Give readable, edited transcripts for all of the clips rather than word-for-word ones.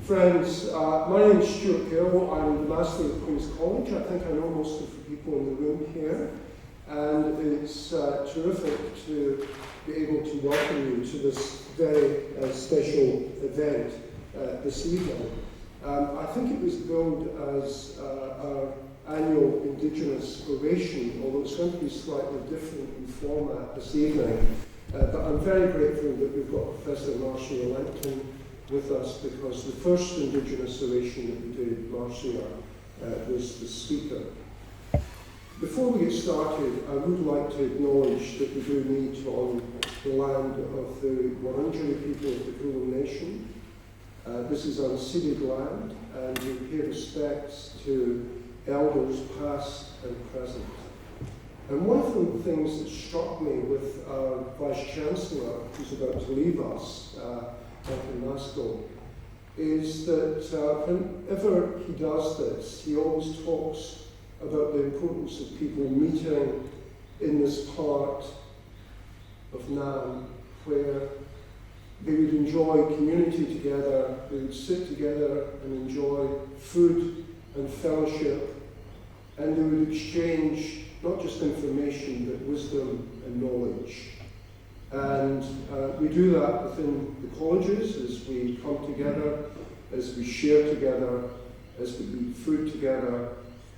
Friends, my name is Stuart Gill. I'm the Master at Queen's College. I think I know most of the people in the room here. And it's terrific to be able to welcome you to this very special event this evening. I think it was billed as our annual Indigenous Oration, although it's going to be slightly different in format this evening. But I'm very grateful that we've got Professor Marcia Langton with us, because the first Indigenous Oration that we did, Marcia was the speaker. Before we get started, I would like to acknowledge that we do meet on the land of the Wurundjeri people of the Kulin Nation. This is unceded land, and we pay respects to elders past and present. And one of the things that struck me with our Vice-Chancellor, who's about to leave us, Dr. Masco, is that whenever he does this, he always talks about the importance of people meeting in this part of Nam where they would enjoy community together, they would sit together and enjoy food and fellowship, and they would exchange not just information but wisdom and knowledge. And we do that within the colleges as we come together, as we share together, as we eat food together,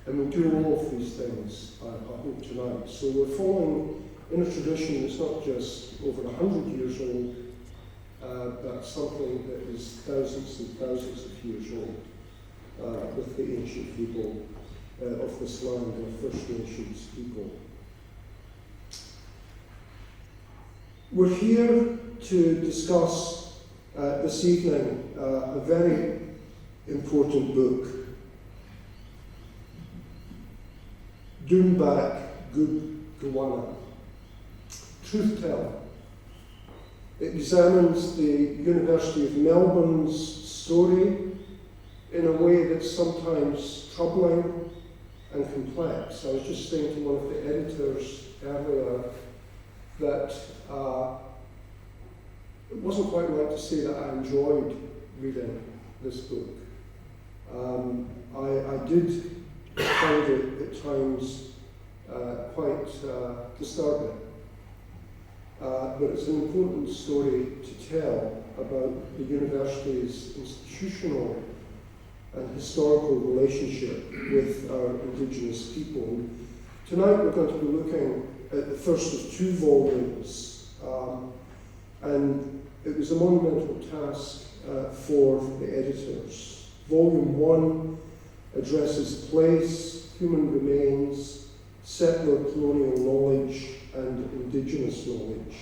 and we do all of these things, I hope, tonight. So we're following in a tradition that's not just over 100 years old, but something that is thousands and thousands of years old with the ancient people of this land, the First Nations people. We're here to discuss this evening a very important book, Dhoombak Goobgoowana, Truth Telling. It examines the University of Melbourne's story in a way that's sometimes troubling and complex. I was just saying to one of the editors earlier that it wasn't quite right to say that I enjoyed reading this book. I did find it at times quite disturbing. But it's an important story to tell about the university's institutional and historical relationship with our Indigenous people. Tonight we're going to be looking at the first of two volumes, and it was a monumental task for the editors. Volume 1 addresses place, human remains, settler colonial knowledge, and Indigenous knowledge.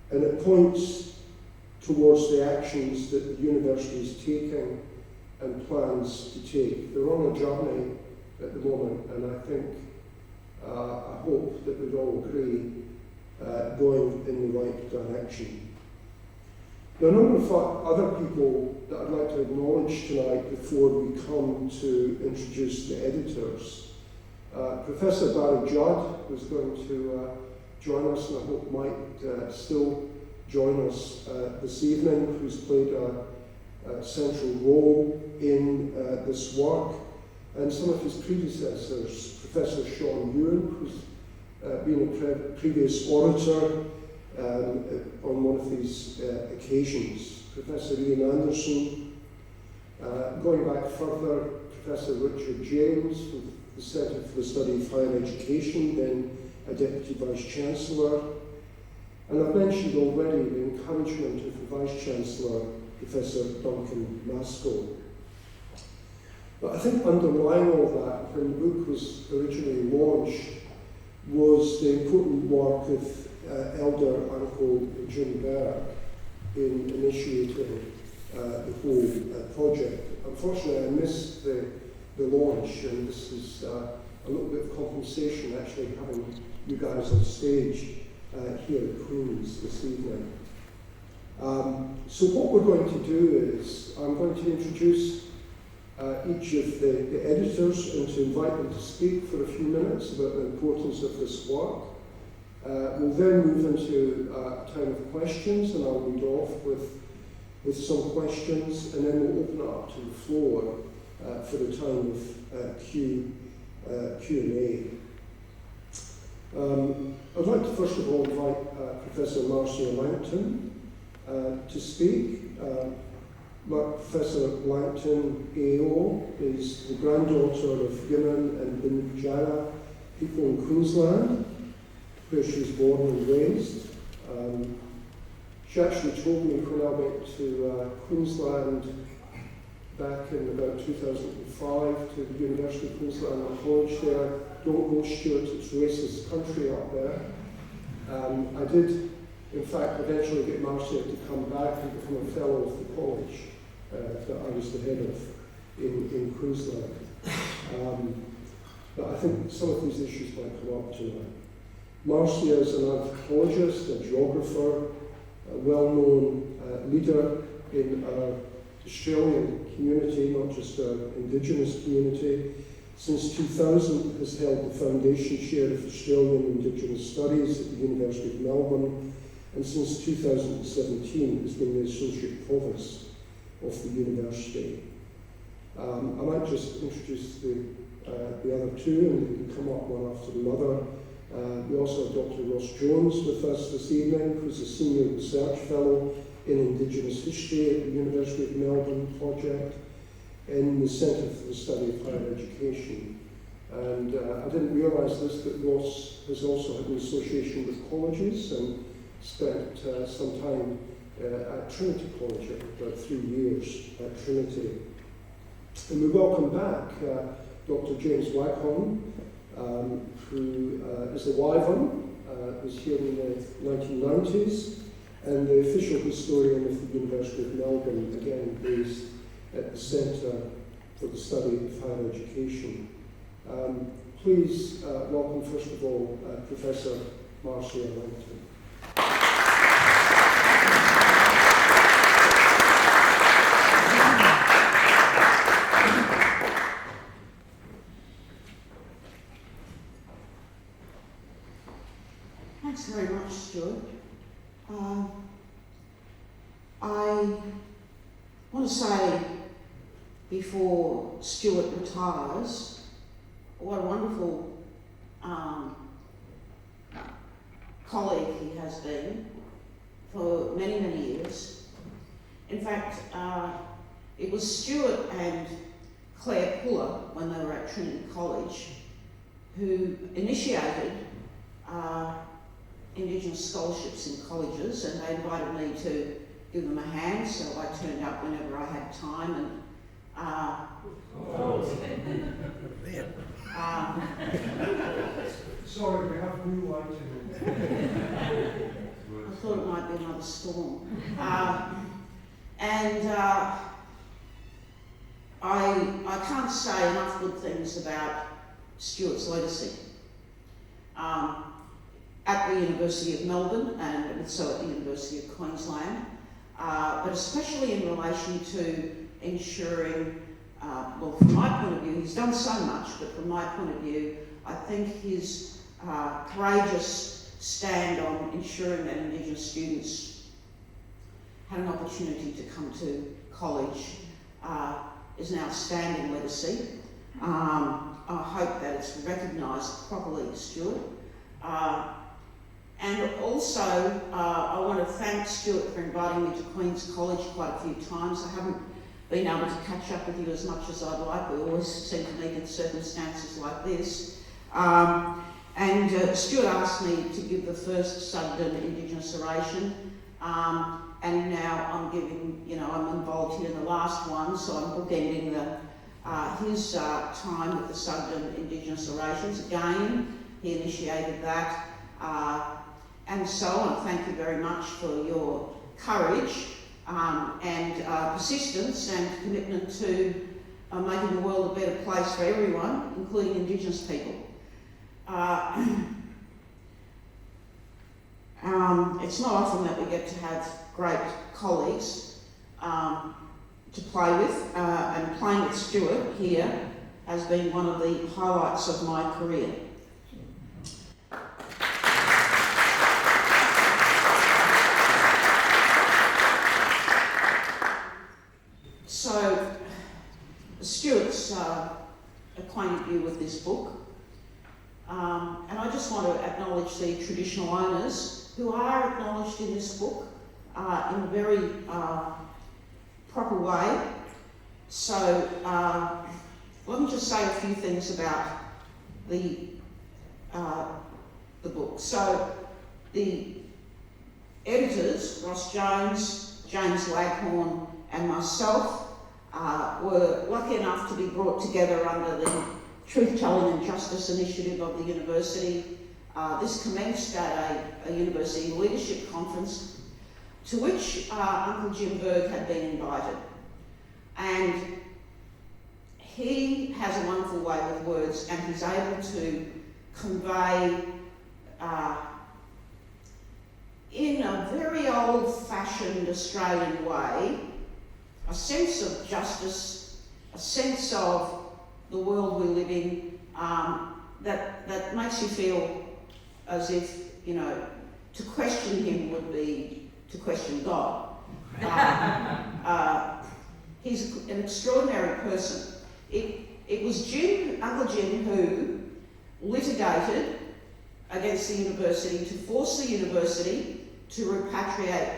And it points towards the actions that the university is taking and plans to take. They're on a journey at the moment, and I think, I hope that we'd all agree, going in the right direction. There are a number of other people that I'd like to acknowledge tonight before we come to introduce the editors. Professor Barry Judd was going to join us, and I hope might still join us this evening, who's played a central role in this work, and some of his predecessors, Professor Sean Ewan, who's been a previous orator on one of these occasions, Professor Ian Anderson, going back further, Professor Richard James from the Centre for the Study of Higher Education, then a Deputy Vice-Chancellor. And I've mentioned already the encouragement of the Vice-Chancellor, Professor Duncan Masco. But I think underlying all that, when the book was originally launched, was the important work of Elder Uncle Jim Berg in initiating the whole project. Unfortunately, I missed the launch, and this is a little bit of compensation actually having you guys on stage here at Queen's this evening. So what we're going to do is I'm going to introduce each of the editors and to invite them to speak for a few minutes about the importance of this work. We'll then move into a time of questions, and I'll lead off with with some questions, and then we'll open it up to the floor for the time of Q&A. I'd like to first of all invite Professor Marcia Langton to speak. Professor Langton AO is the granddaughter of Yiman and Bidjara people in Queensland, where she was born and raised. She actually told me when I went to Queensland back in about 2005 to the University of Queensland and college there, don't go Stuart, it's racist country up there. I did, in fact, eventually get Marcia to come back and become a fellow of the college that I was the head of in Queensland. But I think some of these issues might come up tonight. Marcia is an anthropologist, a geographer, a well-known leader in our Australian community, not just our Indigenous community. Since 2000 has held the Foundation Chair of Australian Indigenous Studies at the University of Melbourne, and since 2017 has been the Associate Provost of the University. I might just introduce the other two, and they can come up one after the other. We also have Dr Ross Jones with us this evening, who's a Senior Research Fellow in Indigenous History at the University of Melbourne project in the Centre for the Study of Higher Education. And I didn't realise this, but Ross has also had an association with colleges and spent some time at Trinity College, about 3 years at Trinity. And we welcome back Dr James Waghorne, who is a Wyvern, was here in the 1990s, and the official historian of the University of Melbourne, again based at the Centre for the Study of Higher Education. Please welcome, first of all, Professor Marcia Langton. Thanks very much, Stuart. I want to say, before Stuart retires, what a wonderful colleague he has been for many, many years. In fact, it was Stuart and Claire Puller, when they were at Trinity College, who initiated Indigenous scholarships in colleges, and they invited me to give them a hand, so I turned up whenever I had time. And sorry, we have blue light in it. I thought it might be another storm. I can't say enough good things about Stuart's legacy. At the University of Melbourne and also at the University of Queensland, but especially in relation to ensuring, well, from my point of view, he's done so much, but from my point of view, I think his courageous stand on ensuring that Indigenous students had an opportunity to come to college is an outstanding legacy. I hope that it's recognised properly, Stuart. And also, I want to thank Stuart for inviting me to Queen's College quite a few times. I haven't been able to catch up with you as much as I'd like. We always seem to meet in circumstances like this. Stuart asked me to give the first Sugden Indigenous Oration, and now I'm giving, I'm involved here in the last one, so I'm bookending his time with the Sugden Indigenous Orations. Again, he initiated that. And so on. Thank you very much for your courage and persistence and commitment to making the world a better place for everyone, including Indigenous people. It's not often that we get to have great colleagues to play with, and playing with Stuart here has been one of the highlights of my career. Stuart's acquainted you with this book, and I just want to acknowledge the traditional owners who are acknowledged in this book in a very proper way. So let me just say a few things about the book. So the editors, Ross Jones, James Waghorne and myself, were lucky enough to be brought together under the Truth Telling and Justice Initiative of the university. This commenced at a university leadership conference to which Uncle Jim Berg had been invited. And he has a wonderful way with words, and he's able to convey in a very old-fashioned Australian way a sense of justice, a sense of the world we live in, that makes you feel as if, you know, to question him would be to question God. He's an extraordinary person. It was Uncle Jim, who litigated against the university to force the university to repatriate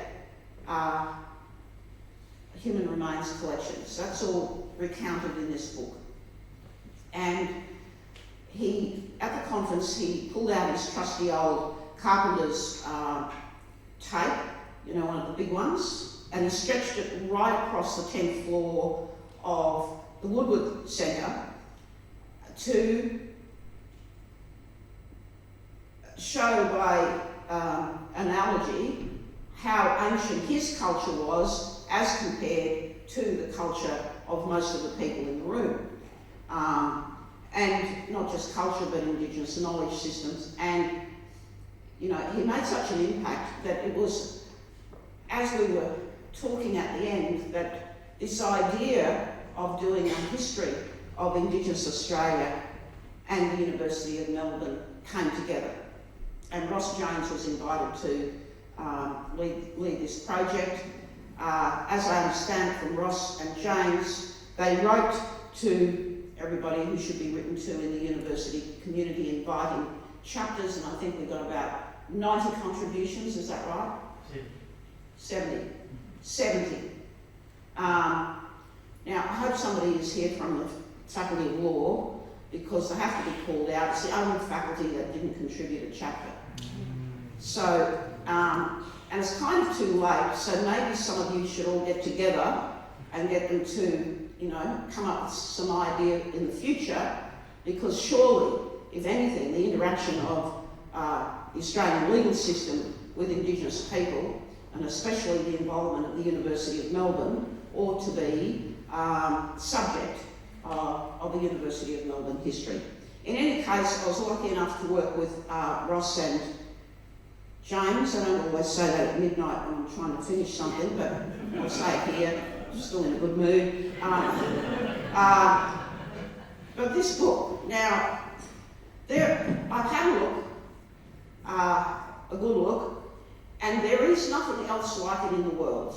human remains collections. That's all recounted in this book. And at the conference, he pulled out his trusty old carpenter's tape, you know, one of the big ones, and he stretched it right across the 10th floor of the Woodward Centre to show by analogy how ancient his culture was as compared to the culture of most of the people in the room. And not just culture, but Indigenous knowledge systems. And, you know, he made such an impact that it was, as we were talking at the end, that this idea of doing a history of Indigenous Australia and the University of Melbourne came together. And Ross Jones was invited to lead this project. As I understand it from Ross and James, they wrote to everybody who should be written to in the university community, inviting chapters, and I think we got about 90 contributions, is that right? 70. Now, I hope somebody is here from the Faculty of Law, because they have to be called out. It's the only faculty that didn't contribute a chapter. So, and it's kind of too late, so maybe some of you should all get together and get them to, you know, come up with some idea in the future, because surely, if anything, the interaction of the Australian legal system with Indigenous people, and especially the involvement of the University of Melbourne, ought to be subject of the University of Melbourne history. In any case, I was lucky enough to work with Ross and James. I don't always say that at midnight when I'm trying to finish something, but I'll say it here. I'm still in a good mood. But this book, now, I've had a look, a good look, and there is nothing else like it in the world.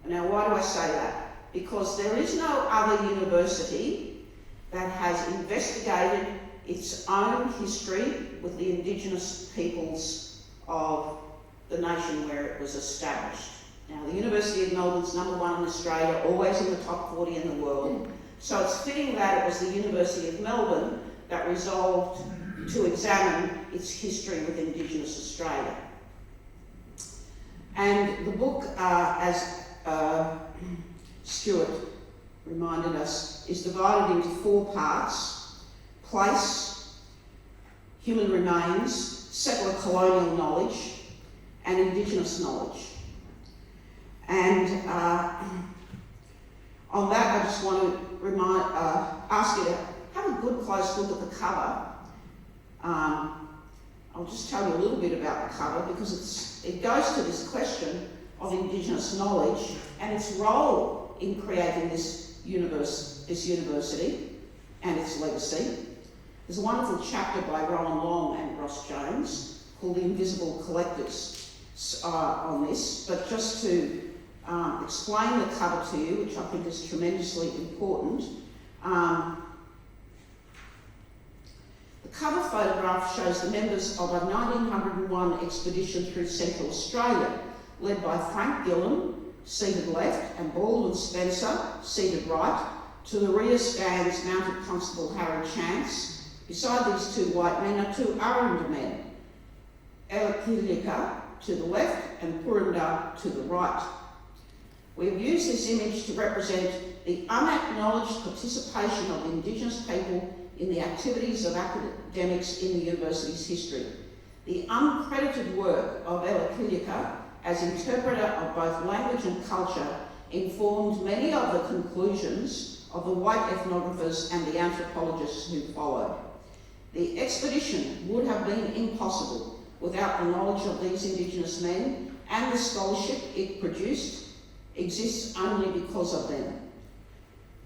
Now, why do I say that? Because there is no other university that has investigated its own history with the Indigenous peoples of the nation where it was established. Now, the University of Melbourne's #1 in Australia, always in the top 40 in the world. So it's fitting that it was the University of Melbourne that resolved to examine its history with Indigenous Australia. And the book, as Stuart reminded us, is divided into 4 parts: place, human remains, settler colonial knowledge, and Indigenous knowledge. And on that, I just want to ask you to have a good close look at the cover. I'll just tell you a little bit about the cover, because it goes to this question of Indigenous knowledge and its role in creating this university and its legacy. There's a wonderful chapter by Rowan Long and Ross Jones called The Invisible Collectors on this, but just to explain the cover to you, which I think is tremendously important. The cover photograph shows the members of a 1901 expedition through Central Australia, led by Frank Gillan, seated left, and Baldwin Spencer, seated right. To the rear stands Mounted Constable Harry Chance. Beside these two white men are two Aranda men, Elekilika to the left and Purunda to the right. We have used this image to represent the unacknowledged participation of Indigenous people in the activities of academics in the university's history. The uncredited work of Elekilika as interpreter of both language and culture informed many of the conclusions of the white ethnographers and the anthropologists who followed. The expedition would have been impossible without the knowledge of these Indigenous men, and the scholarship it produced exists only because of them.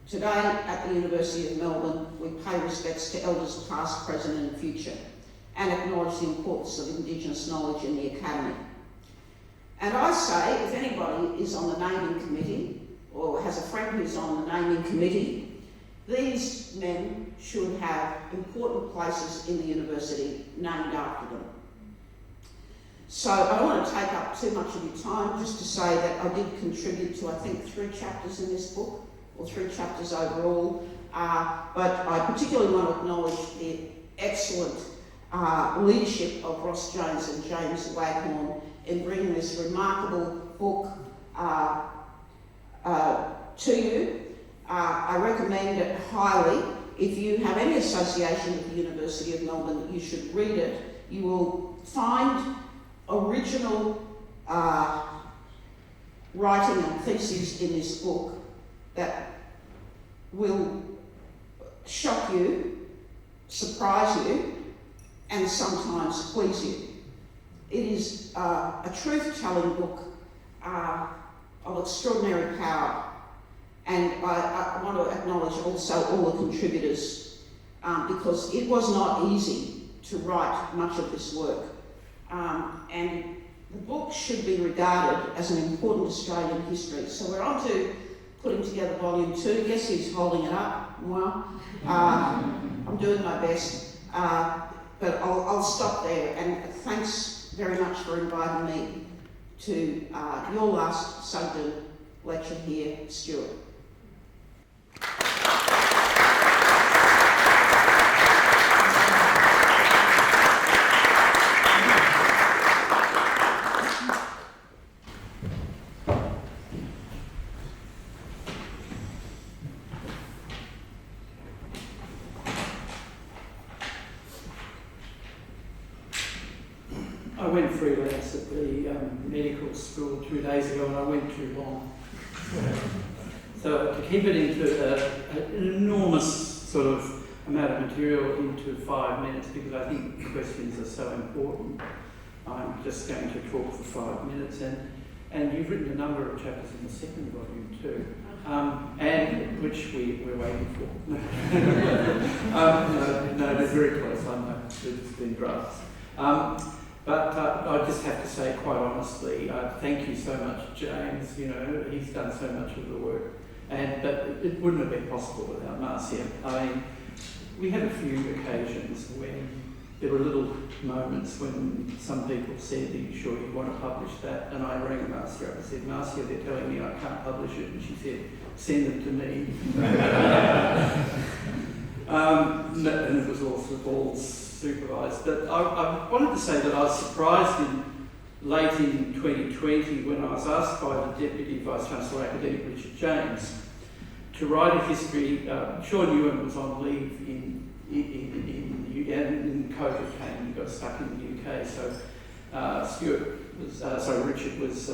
Today at the University of Melbourne, we pay respects to elders past, present and future, and acknowledge the importance of Indigenous knowledge in the Academy. And I say, if anybody is on the naming committee, or has a friend who's on the naming committee, these men should have important places in the university named after them. So I don't want to take up too much of your time, just to say that I did contribute to, I think, 3 chapters in this book, or 3 chapters overall, but I particularly want to acknowledge the excellent leadership of Ross Jones and James Waghorne in bringing this remarkable book to you. I recommend it highly. If you have any association with the University of Melbourne, you should read it. You will find original writing and theses in this book that will shock you, surprise you, and sometimes please you. It is a truth-telling book of extraordinary power, and I want to acknowledge also all the contributors because it was not easy to write much of this work, and the book should be regarded as an important Australian history. So we're on to putting together volume 2. Guess who's holding it up? Moi. I'm doing my best, but I'll stop there, and thanks very much for inviting me to your last Sugden lecture here, Stuart. I went freelance at the medical school 2 days ago, and I went too long. So to keep it into an enormous sort of amount of material into 5 minutes, because I think the questions are so important, I'm just going to talk for 5 minutes. And you've written a number of chapters in the second volume too, and which we're waiting for. No, they're very close. I know they've just been drafts. But I just have to say, quite honestly, thank you so much, James. You know, he's done so much of the work, but it wouldn't have been possible without Marcia. I mean, we had a few occasions when there were little moments when some people said, "Are you sure you want to publish that?" And I rang Marcia up and said, "Marcia, they're telling me I can't publish it," and she said, "Send it to me." And it was all supervised. But I wanted to say that I was surprised late in 2020 when I was asked by the Deputy Vice-Chancellor Academic Richard James to write a history. Sean Ewan was on leave in COVID came and he got stuck in the UK, so Richard was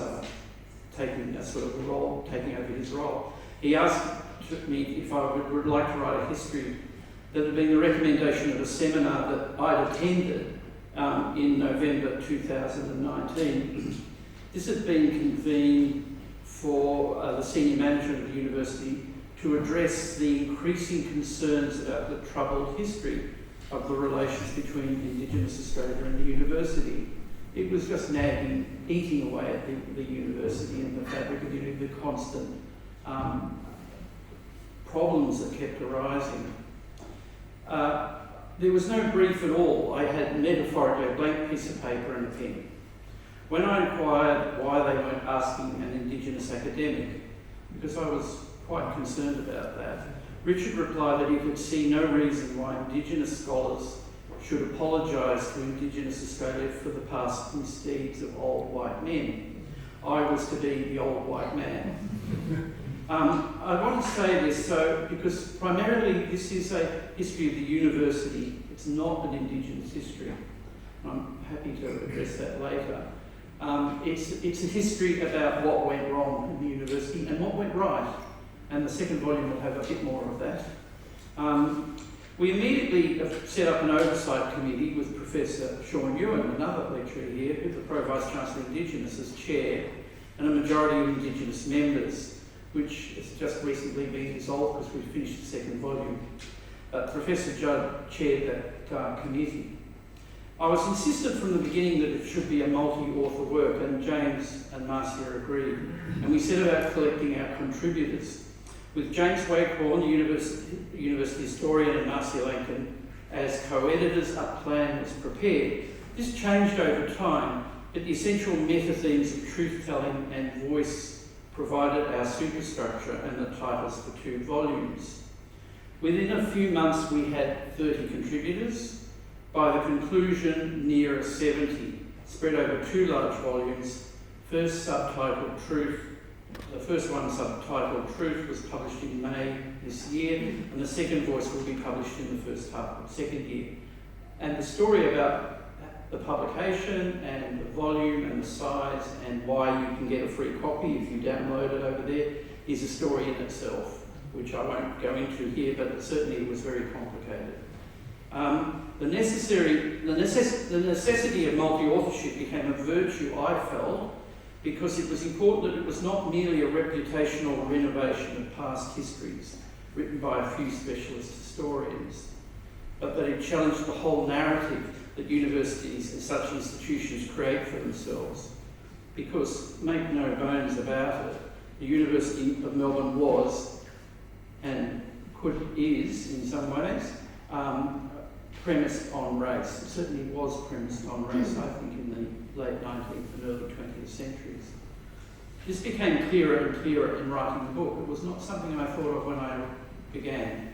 taking a sort of role, taking over his role. He asked me if I would like to write a history that had been the recommendation of a seminar that I'd attended in November 2019. This had been convened for the senior management of the university to address the increasing concerns about the troubled history of the relations between Indigenous Australia and the university it was just nagging, eating away at the university and the fabric of the constant problems that kept arising. There was no brief at all. I had metaphorically a blank piece of paper and a pen. When I inquired why they weren't asking an Indigenous academic, because I was quite concerned about that, Richard replied that he could see no reason why Indigenous scholars should apologise to Indigenous Australia for the past misdeeds of old white men. I was to be the old white man. I want to say this because primarily this is a history of the university. It's not an Indigenous history. I'm happy to address that later. It's a history about what went wrong in the university and what went right. And the second volume will have a bit more of that. We immediately set up an oversight committee with Professor Sean Ewan, another lecturer here, who's the Pro-Vice Chancellor of Indigenous, as chair, and a majority of Indigenous members, which has just recently been dissolved because we've finished the second volume. Professor Judd chaired that committee. I was insistent from the beginning that it should be a multi-author work, and James and Marcia agreed. And we set about collecting our contributors. With James Waghorne, the university historian, and Marcia Langton as co-editors, a plan was prepared. This changed over time, but the essential meta-themes of truth-telling and voice provided our superstructure and the titles for 2 volumes. Within a few months, we had 30 contributors. By the conclusion, nearer 70, spread over 2 large volumes. First subtitled Truth. The first one, subtitled Truth, was published in May this year, and the second voice will be published in the first half of the second year. And the story about the publication and the volume and the size and why you can get a free copy if you download it over there is a story in itself, which I won't go into here, but it certainly was very complicated. The necessity of multi-authorship became a virtue, I felt, because it was important that it was not merely a reputational renovation of past histories written by a few specialist historians, but that it challenged the whole narrative that universities and such institutions create for themselves. Because, make no bones about it, the University of Melbourne was, and is in some ways, premised on race. It certainly was premised on race, I think, in the late 19th and early 20th centuries. This became clearer and clearer in writing the book. It was not something I thought of when I began.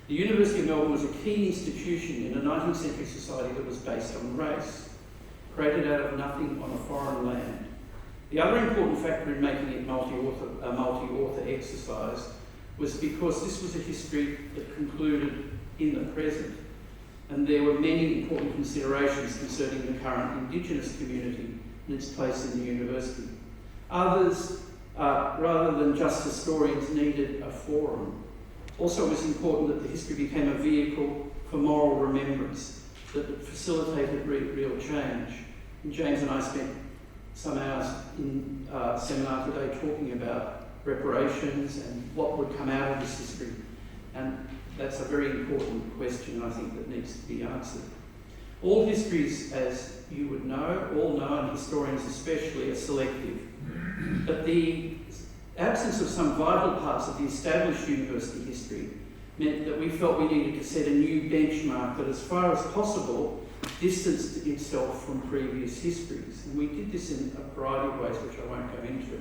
The University of Melbourne was a key institution in a 19th century society that was based on race, created out of nothing on a foreign land. The other important factor in making it a multi-author exercise was because this was a history that concluded in the present, and there were many important considerations concerning the current Indigenous community and its place in the university. Others, rather than just historians, needed a forum. Also, it was important that the history became a vehicle for moral remembrance that facilitated real change. And James and I spent some hours in seminar today talking about reparations and what would come out of this history. And that's a very important question, I think, that needs to be answered. All histories, as you would know, all know, and historians especially, are selective. But the absence of some vital parts of the established university history meant that we felt we needed to set a new benchmark that, as far as possible, distanced itself from previous histories. And we did this in a variety of ways, which I won't go into.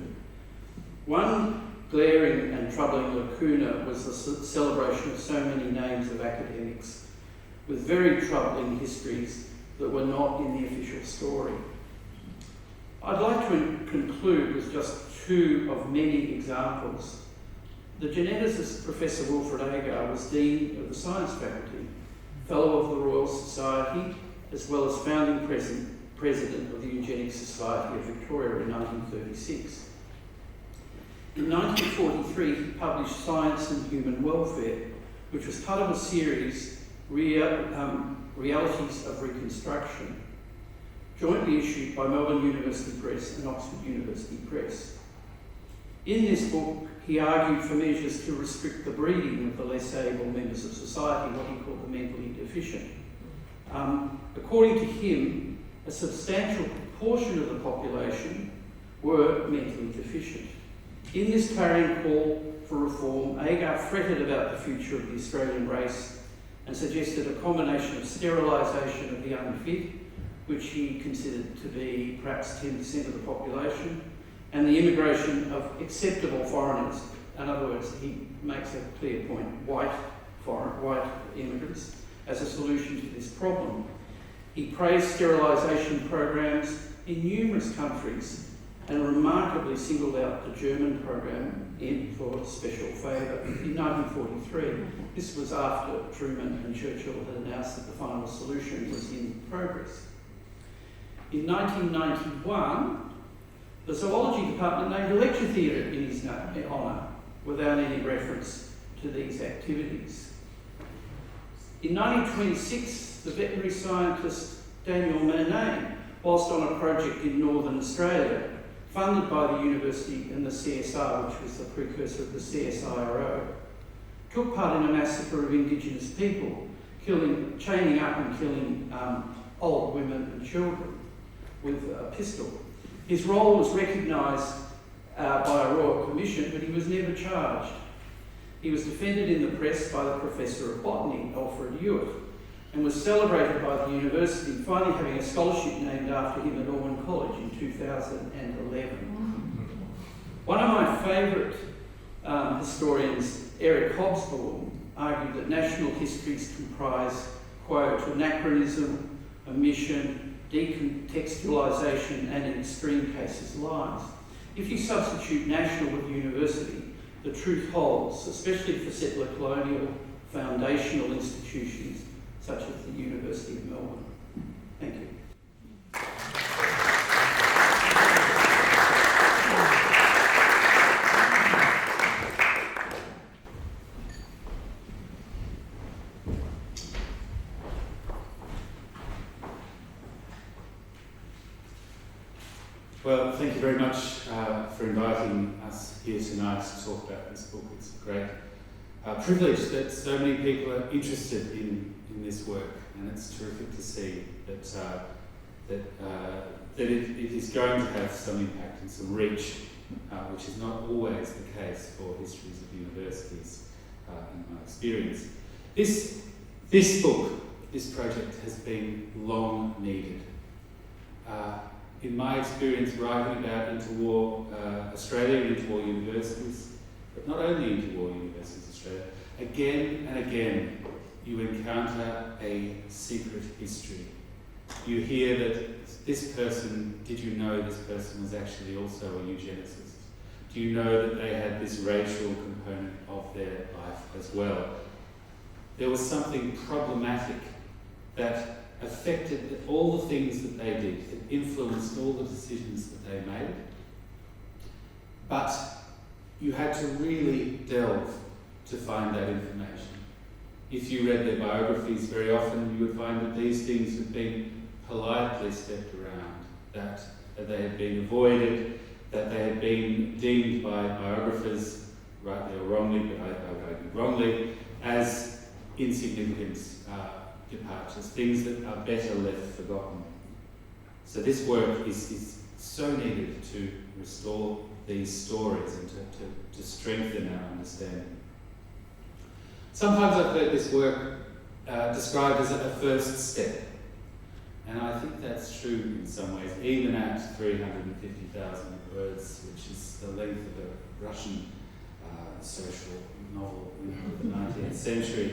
One glaring and troubling lacuna was the celebration of so many names of academics with very troubling histories that were not in the official story. I'd like to conclude with just 2 of many examples. The geneticist Professor Wilfred Agar was Dean of the Science Faculty, Fellow of the Royal Society, as well as founding President of the Eugenics Society of Victoria in 1936. In 1943, he published Science and Human Welfare, which was part of a series, Realities of Reconstruction, jointly issued by Melbourne University Press and Oxford University Press. In this book, he argued for measures to restrict the breeding of the less able members of society, what he called the mentally deficient. According to him, a substantial proportion of the population were mentally deficient. In this clarion call for reform, Agar fretted about the future of the Australian race and suggested a combination of sterilisation of the unfit, which he considered to be perhaps 10% of the population, and the immigration of acceptable foreigners. In other words, he makes a clear point, white immigrants, as a solution to this problem. He praised sterilisation programs in numerous countries and remarkably singled out the German program for special favour in 1943. This was after Truman and Churchill had announced that the final solution was in progress. In 1991, the Zoology Department named a lecture theatre in his honour without any reference to these activities. In 1926, the veterinary scientist Daniel Murnane, whilst on a project in Northern Australia, funded by the university and the CSR, which was the precursor of the CSIRO, took part in a massacre of Indigenous people, chaining up and killing old women and children with a pistol. His role was recognised by a Royal Commission, but he was never charged. He was defended in the press by the Professor of Botany, Alfred Hewitt, and was celebrated by the university, finally having a scholarship named after him at Ormond College in 2011. One of my favourite historians, Eric Hobsbawm, argued that national histories comprise, quote, anachronism, omission, decontextualisation, and in extreme cases, lies. If you substitute national with university, the truth holds, especially for settler colonial foundational institutions such as the University of Melbourne. Thank you. Well, thank you very much for inviting us here tonight to talk about this book. It's a great privilege that so many people are interested in this work, and it's terrific to see that it is going to have some impact and some reach, which is not always the case for histories of universities in my experience. This book, this project has been long needed. In my experience writing about interwar Australia and interwar universities, but not only interwar universities Australia, again and again you encounter a secret history. You hear that this person, did you know this person was actually also a eugenicist? Do you know that they had this racial component of their life as well? There was something problematic that affected all the things that they did. It influenced all the decisions that they made. But you had to really delve to find that information. If you read their biographies, very often you would find that these things had been politely stepped around, that they had been avoided, that they had been deemed by biographers, rightly or wrongly, but I argue wrongly, as insignificant departures, things that are better left forgotten. So this work is so needed to restore these stories and to strengthen our understanding. Sometimes I've heard this work described as a first step, and I think that's true in some ways, even at 350,000 words, which is the length of a Russian social novel in the 19th century.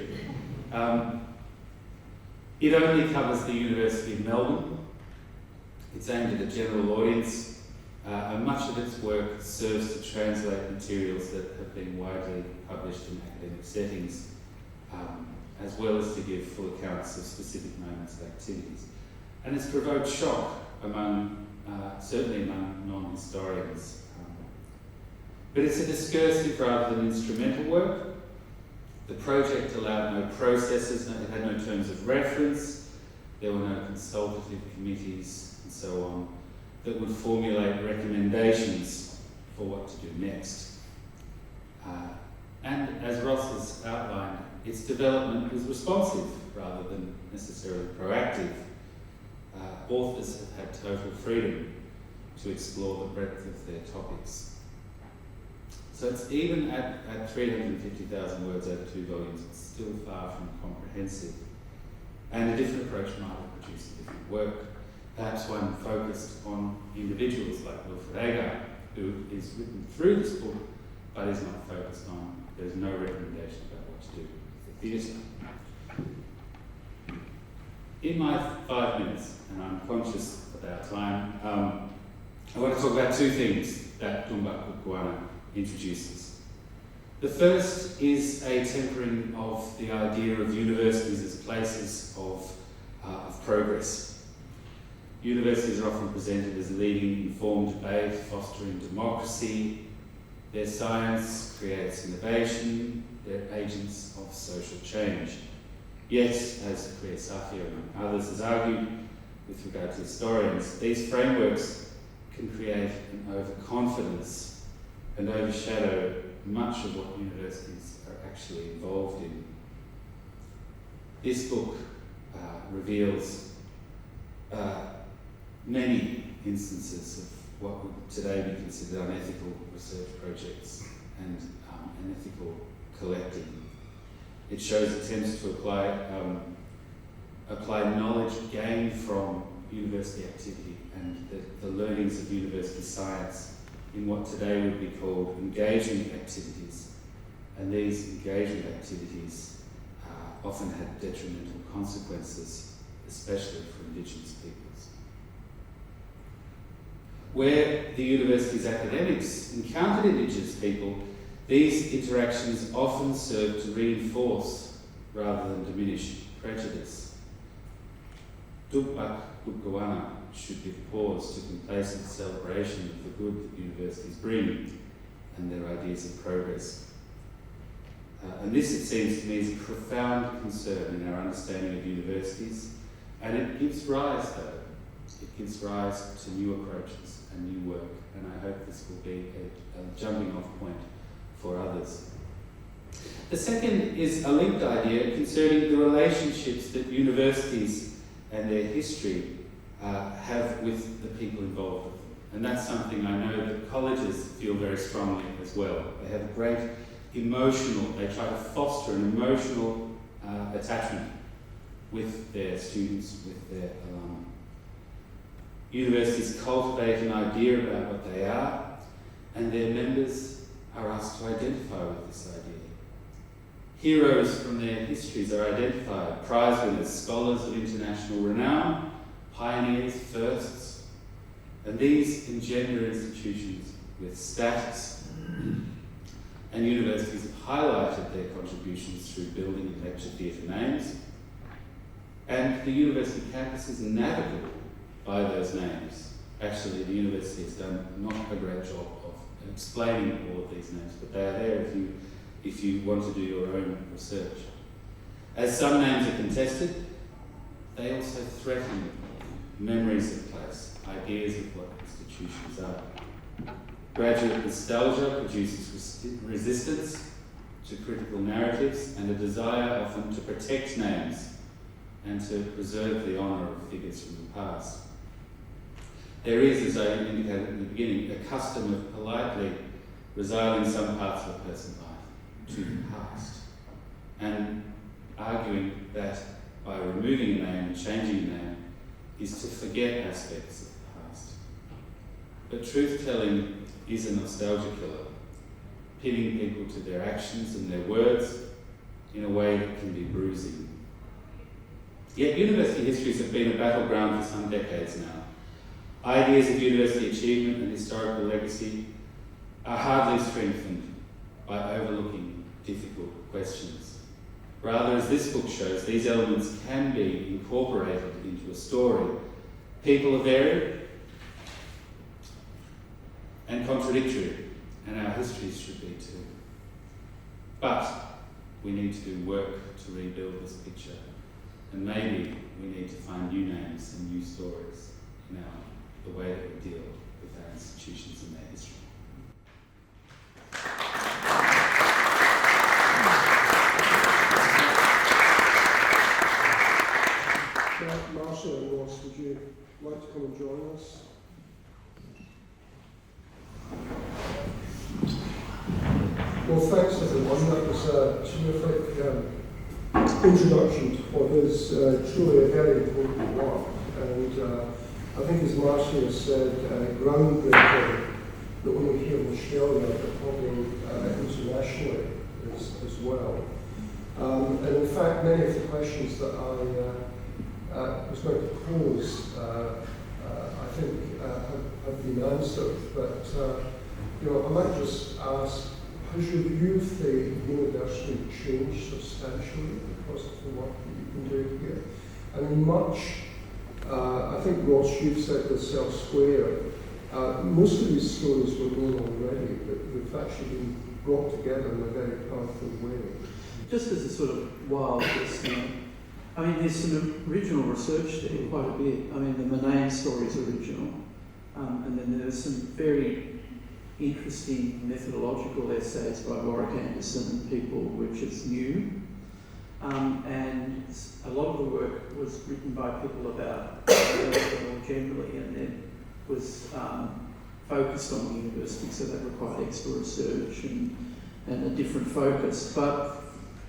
It only covers the University of Melbourne. It's aimed at a general audience, and much of its work serves to translate materials that have been widely published in academic settings, as well as to give full accounts of specific moments of activities. And it's provoked shock certainly among non-historians. But it's a discursive rather than instrumental work. The project allowed no processes, it had no terms of reference, there were no consultative committees and so on that would formulate recommendations for what to do next. And as Ross has outlined, its development was responsive rather than necessarily proactive. authors have had total freedom to explore the breadth of their topics. So it's even at 350,000 words over 2 volumes, it's still far from comprehensive. And a different approach might have produced a different work, perhaps one focused on individuals like Wilfred Agar, who is written through this book, but is not focused on, there's no recommendation about what to do with the theatre. In my 5 minutes, and I'm conscious of our time, I want to talk about 2 things that Dhoombak Goobgoowana introduces. The first is a tempering of the idea of universities as places of progress. Universities are often presented as leading informed debate, fostering democracy. Their science creates innovation. They're agents of social change. Yet, as Priya Safia and others has argued with regard to historians, these frameworks can create an overconfidence and overshadow much of what universities are actually involved in. This book reveals many instances of what would today be considered unethical research projects and unethical collecting. It shows attempts to apply knowledge gained from university activity and the learnings of university science in what today would be called engagement activities. And these engagement activities often had detrimental consequences, especially for Indigenous peoples. Where the university's academics encountered Indigenous people, these interactions often serve to reinforce rather than diminish prejudice. Dhoombak Goobgoowana should give pause to complacent celebration of the good that universities bring and their ideas of progress. And this, it seems to me, is a profound concern in our understanding of universities, and it gives rise, to new approaches and new work, and I hope this will be a jumping off point for others. The second is a linked idea concerning the relationships that universities and their history have with the people involved with them. And that's something I know that colleges feel very strongly as well. They have a great they try to foster an emotional attachment with their students, with their alumni. Universities cultivate an idea about what they are, and their members are asked to identify with this idea. Heroes from their histories are identified, prize winners, scholars of international renown, pioneers, firsts, and these engender institutions with status. And universities have highlighted their contributions through building and lecture theatre names, and the university campus is navigable by those names. Actually, the university has done not a great job of explaining all of these names, but they are there if you want to do your own research. As some names are contested, they also threaten memories of place, ideas of what institutions are. Graduate nostalgia produces resistance to critical narratives and a desire often to protect names and to preserve the honour of figures from the past. There is, as I indicated in the beginning, a custom of politely resigning some parts of a person's life to the past and arguing that by removing a name and changing a name is to forget aspects of the past. But truth-telling is a nostalgia killer, pinning people to their actions and their words in a way that can be bruising. Yet university histories have been a battleground for some decades now. Ideas of university achievement and historical legacy are hardly strengthened by overlooking difficult questions. Rather, as this book shows, these elements can be incorporated into a story. People are varied and contradictory, and our histories should be too. But we need to do work to rebuild this picture, and maybe we need to find new names and new stories in the way that we deal with our institutions and their history. Marcia and Ross, would you come and join us. Well, thanks everyone. That was a terrific introduction to what is truly a very important work. And I think, as Marcia said, groundbreaking, not only here in Australia, but probably internationally as well. And in fact, many of the questions that I was going to pose, I think, have been answered. But I might just ask, has your view of the university changed substantially because of the work that you've been doing here? I mean, I think Ross, you've said this elsewhere, most of these stories were known already, but they've actually been brought together in a very powerful way. Just as a sort of wild guesstimate, I mean, there's some original research there, quite a bit. I mean, the Monet story is original, and then there's some very interesting methodological essays by Warwick Anderson and people, which is new. And a lot of the work was written by people about America more generally, and then was focused on the university, so that required extra research and a different focus. But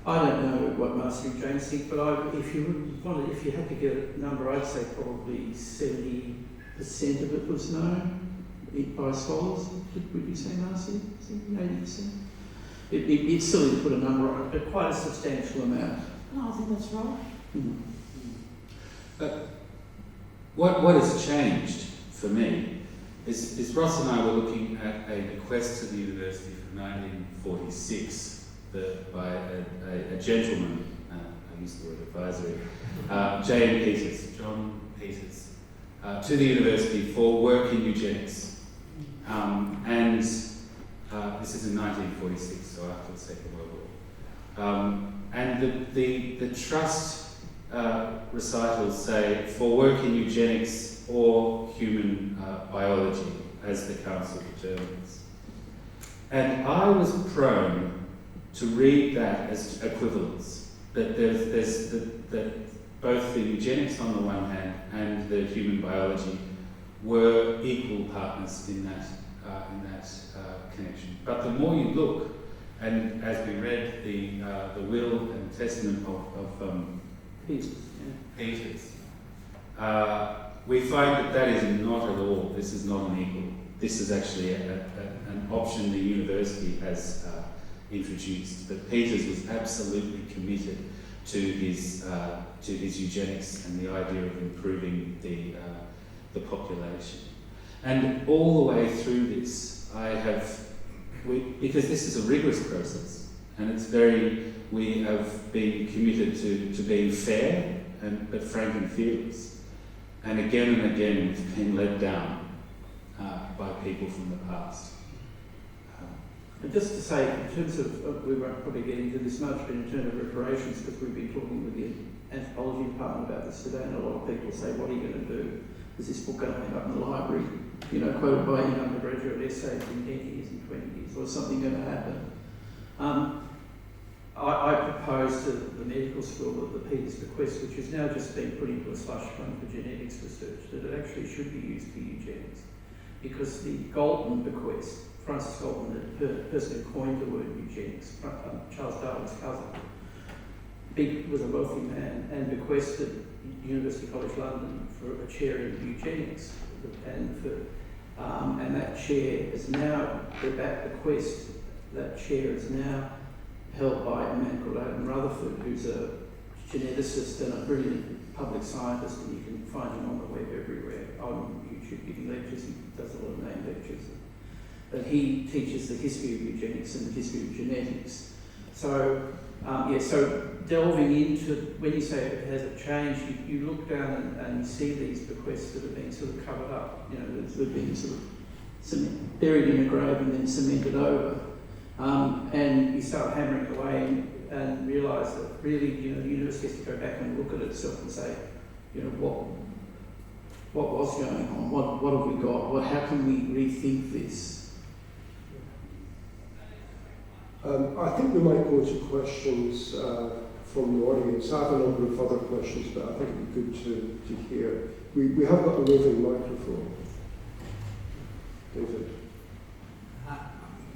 I don't know what Marcia and James think, but if you had to get a number, I'd say probably 70% of it was known by scholars. Would you say, Marcia? 80%? It's silly to put a number on it, but quite a substantial amount. No, I think that's right. Mm-hmm. But what has changed for me is Ross and I were looking at a bequest to the university from 1946 by a gentleman, I use the word advisory, John Peters, to the university for work in eugenics. And this is in 1946, so after the Second World War. And the trust recitals say, for work in eugenics or human biology, as the council determines. And I was prone to read that as equivalence, that that both the eugenics on the one hand and the human biology were equal partners in that connection. But the more you look, and as we read the will and testament of Peters, we find that is not at all. This is not an equal. This is actually an option the university has introduced. But Peters was absolutely committed to his eugenics and the idea of improving the population. And all the way through this, because this is a rigorous process, and we have been committed to being fair, but frank and fearless. And again, we've been led down by people from the past. And just to say, in terms of, we won't probably get into this much, but in terms of reparations, because we've been talking with the anthropology department about this today, and a lot of people say, what are you going to do? Is this book going to end up in the library? Quoted by an undergraduate essay in 10 years and 20 years, or something going to happen? I proposed to the medical school that the Peters bequest, which has now just been put into a slush fund for genetics research, that it actually should be used for eugenics. Because the Galton bequest, Francis Galton, the person who coined the word eugenics, Charles Darwin's cousin, was a wealthy man and bequested University College London for a chair in eugenics, and that chair is now, that bequest, that chair is now held by a man called Adam Rutherford, who's a geneticist and a brilliant public scientist, and you can find him on the web everywhere, on YouTube giving lectures. He does a lot of name lectures. But he teaches the history of eugenics and the history of genetics. So, so delving into, when you say it hasn't changed, you look down and you see these bequests that have been sort of covered up, that have been sort of buried in a grave and then cemented over. And you start hammering away and realise that really, the university has to go back and look at itself and say, what was going on? What have we got? How can we rethink this? I think we might go to questions from the audience. I have a number of other questions, but I think it would be good to hear. We have got a roving microphone. David.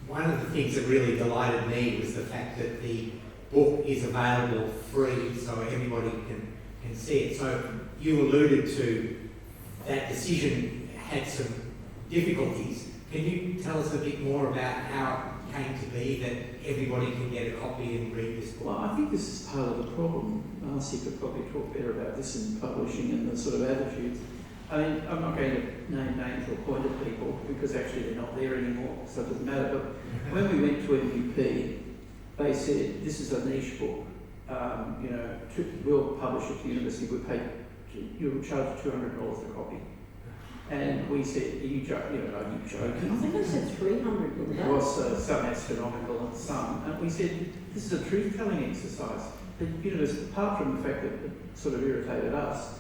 One of the things that really delighted me was the fact that the book is available free so everybody can see it. So you alluded to that decision had some difficulties. Can you tell us a bit more about how it came to be that everybody can get a copy and read this book? Well, I think this is part of the problem. Marcia could probably talk better about this in publishing and the sort of attitudes. I mean, I'm not going to name names or point at people because actually they're not there anymore, so it doesn't matter. But when we went to MUP, they said, this is a niche book. We'll publish it to the university, you'll charge $200 a copy. And we said, are you joking? I think I said 300, didn't It I? was some astronomical and some. And we said, this is a truth-telling exercise. The university, apart from the fact that it sort of irritated us,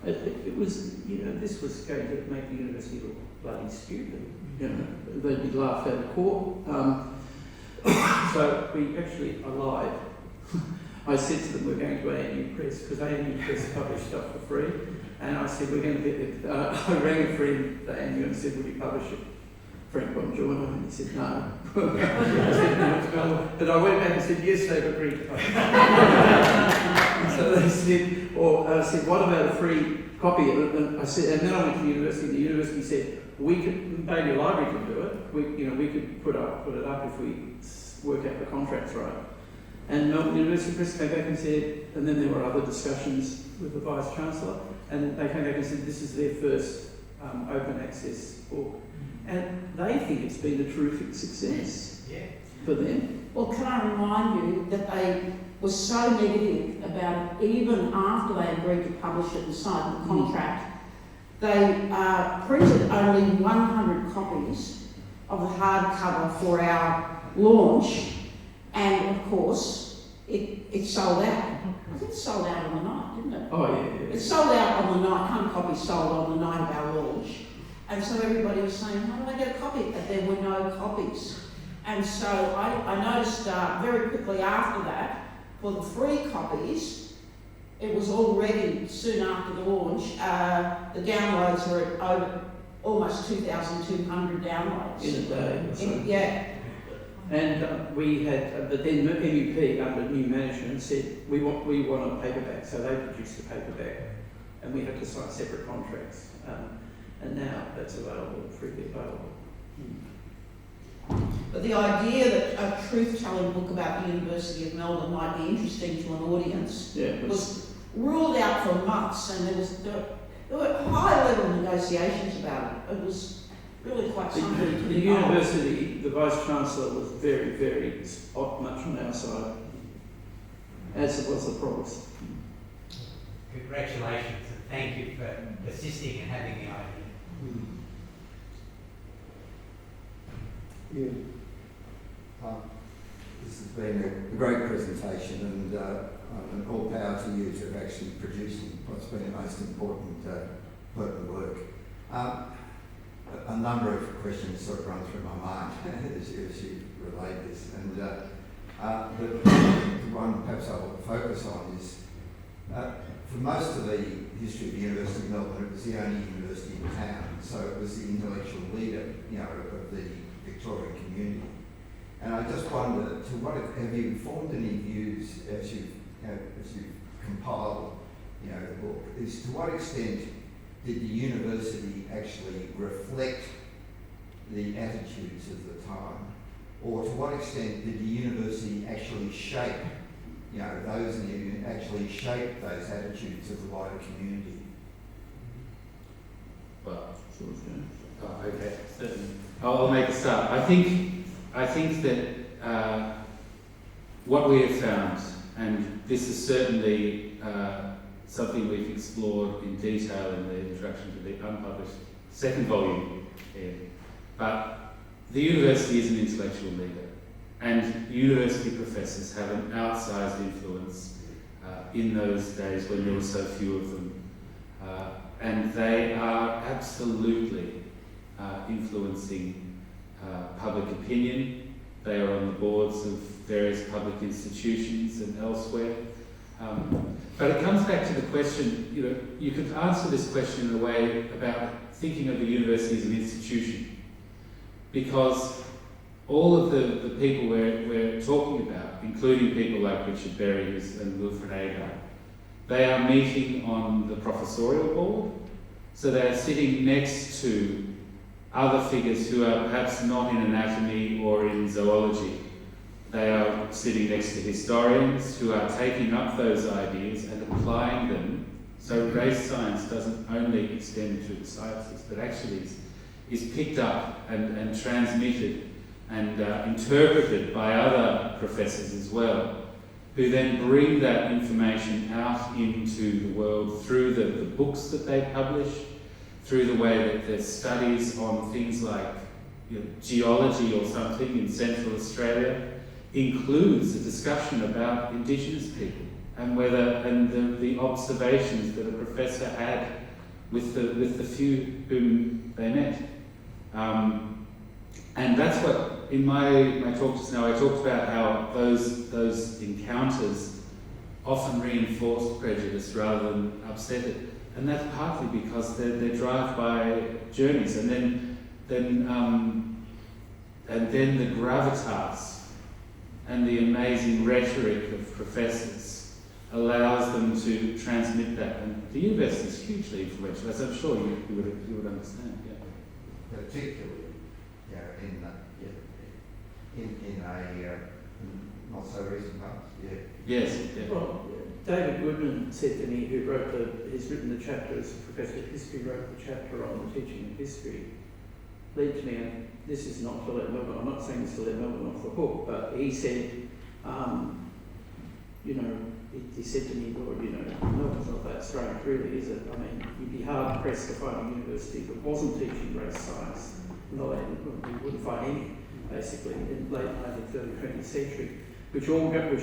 it was, this was going to make the university look bloody stupid. They'd be laughed out of court. So I lied. I said to them, we're going to ANU Press, because ANU Press published stuff for free. And I said, we're going to get it. I rang a friend at ANU and said, would you publish it? Frank Bongiorno, and he said, no. I said, no, it's Melbourne. But I went back and said, yes, they've agreed. So they said, I said, what about a free copy? And I said, and then I went to the university, and the university said, maybe a library could do it. We could put it up if we work out the contracts right. And Melbourne University Press came back and said, and then there were other discussions with the Vice Chancellor, and they came back and said this is their first open access book. And they think it's been a terrific success for them. Well, can I remind you that they were so negative about it, even after they agreed to publish it and signed the contract, they printed only 100 copies of the hardcover for our launch, and of course, it sold out. I think it sold out on the night, didn't it? Oh, yeah. It sold out on the night, 100 copies sold on the night of our launch. And so everybody was saying, how do I get a copy? But there were no copies. And so I noticed very quickly after that, for the free copies, it was already soon after the launch, the downloads were at over almost 2,200 downloads. In a day or so. Yeah. And we had, but then MUP under new management said, we want a paperback, so they produced a paperback, and we had to sign separate contracts. And now that's available, freely available. But the idea that a truth-telling book about the University of Melbourne might be interesting to an audience was ruled out for months, and there were high-level negotiations about it. It was really quite something. The university, the Vice-Chancellor was very, very much on our side, as was the Provost. Congratulations, and thank you for assisting and having the idea. This has been a great presentation, and all power to you to actually producing what's been the most important work. A number of questions sort of run through my mind as you relate this, and the one perhaps I will focus on is for most of the history of the University of Melbourne, it was the only university in town, so it was the intellectual leader, of the Victorian community. And I just wonder, to what have you formed any views as you've compiled, the book? Is to what extent did the university actually reflect the attitudes of the time, or to what extent did the university actually shape, those in the actually shape those attitudes of the wider community? Well, okay, certainly. I'll make a start. I think that what we have found, and this is certainly something we've explored in detail in the introduction to the unpublished second volume here, but the university is an intellectual leader, and university professors have an outsized influence in those days when there were so few of them, and they are absolutely influencing public opinion. They are on the boards of various public institutions and elsewhere. But it comes back to the question, you know, you could answer this question in a way about thinking of the university as an institution. Because all of the people we're talking about, including people like Richard Berry and Wilfred Agar, they are meeting on the professorial board. So they are sitting next to other figures who are perhaps not in anatomy or in zoology. They are sitting next to historians who are taking up those ideas and applying them. So race science doesn't only extend to the sciences, but actually is picked up and transmitted and interpreted by other professors as well, who then bring that information out into the world through the books that they publish, through the way that their studies on things like, you know, geology or something in Central Australia includes a discussion about Indigenous people and the observations that a professor had with the few whom they met. And that's what, in my talk just now, I talked about how those encounters often reinforce prejudice rather than upset it. And that's partly because they're drive-by journeys, and then the gravitas and the amazing rhetoric of professors allows them to transmit that. And the university is hugely influential, as I'm sure you would understand. Yeah. Particularly, in a not so recent past. Yeah. Yes. Yeah. Well, David Goodman said to me, who he's written the chapter as a professor of history, wrote the chapter on the teaching of history, led to me, and this is not to let Melbourne, I'm not saying this to let Melbourne off the hook, but he said, he said to me, Lord, Melbourne's not that strange really, is it? I mean, you'd be hard pressed to find a university that wasn't teaching race science. No, you wouldn't find any, basically, in late 19th, early 20th century, which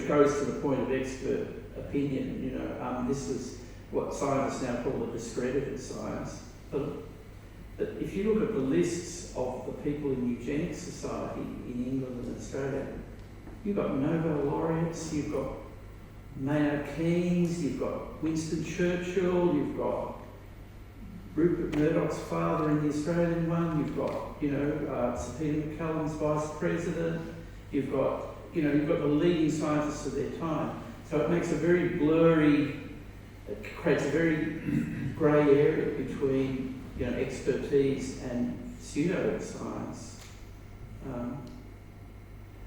goes to the point of expert opinion. This is what scientists now call a discredited science. But if you look at the lists of the people in eugenics society in England and Australia, you've got Nobel laureates, you've got Maynard Keynes, you've got Winston Churchill, you've got Rupert Murdoch's father in the Australian one, you've got, Sir Peter McCallum's vice president, you've got the leading scientists of their time. So it makes a very blurry, it creates a very grey area between, expertise and pseudoscience.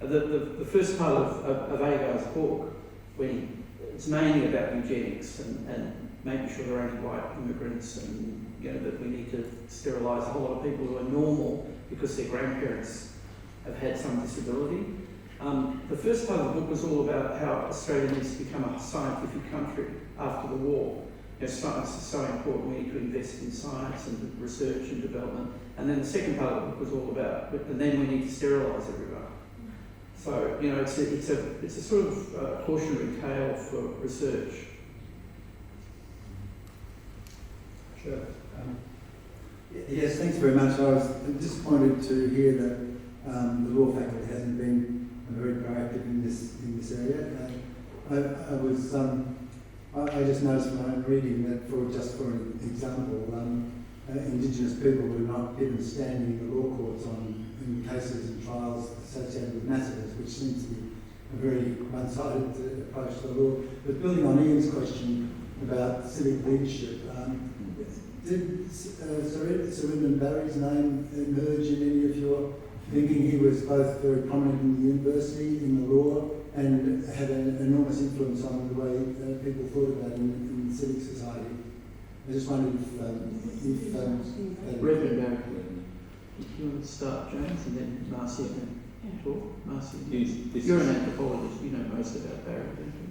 The first part of Agar's book, it's mainly about eugenics and making sure there are only white immigrants, and that we need to sterilise a whole lot of people who are normal because their grandparents have had some disability. The first part of the book was all about how Australia needs to become a scientific country after the war. Science is so important, we need to invest in science and research and development. And then the second part of the book was all about, and then we need to sterilise everyone. So, it's a sort of cautionary tale for research. Sure. Yes, thanks very much. I was disappointed to hear that the law faculty hasn't been very proactive in this area. I just noticed from my own reading that, for an example, Indigenous people were not given standing in the law courts in cases and trials associated with massacres, which seems to be a very one-sided approach to the law. But building on Ian's question about civic leadership, did Sir Edmund Barry's name emerge in any of your thinking? He was both very prominent in the university, in the law, and had an enormous influence on the way people thought about it in civic society. I just wondered if Reverend Barry, if you want to start, James, and then Marcia can talk. Marcia, you're an anthropologist, you know most about Barry, don't you?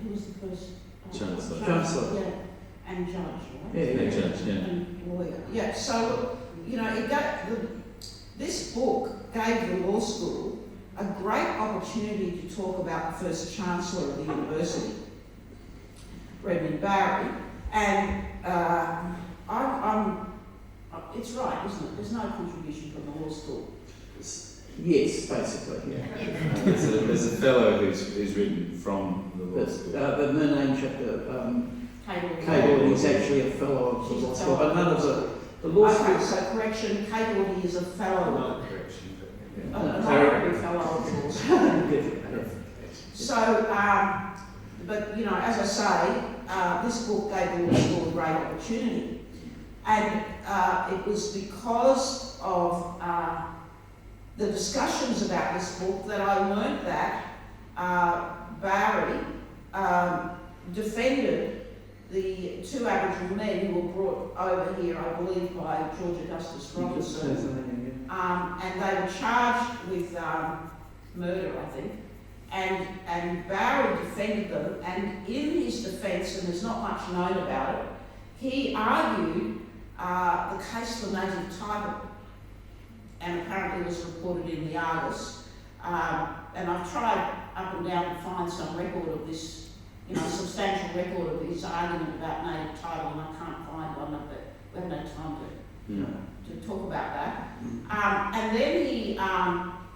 He was the first Chancellor. Yeah, and judge, right? Yeah, judge, yeah. And lawyer. Yeah, so, this book gave the law school a great opportunity to talk about the first Chancellor of the university, Redmond Barry, and it's right, isn't it? There's no contribution from the law school. Yes, basically, yeah. There's a fellow who's written from the law the Murnane chapter, Cable. Kate is actually a fellow of the She's a law school, fellow. but none of the law Okay, school. so correction, Kate Orty is a fellow, Not correction, but an Yeah. honorary fellow of the law school. Yeah. So, but you know, as I say, this book gave the law school a great opportunity. And it was because of the discussions about this book that I learned that Barry defended the two Aboriginal men who were brought over here, I believe, by George Augustus Robinson. And they were charged with murder, I think. And Barry defended them, and in his defence, and there's not much known about it, he argued the case for native title, and apparently was reported in the Argus. And I've tried up and down to find some record of this, you know, substantial record of his argument about native title, and I can't find one, but we haven't had time to talk about that. And then he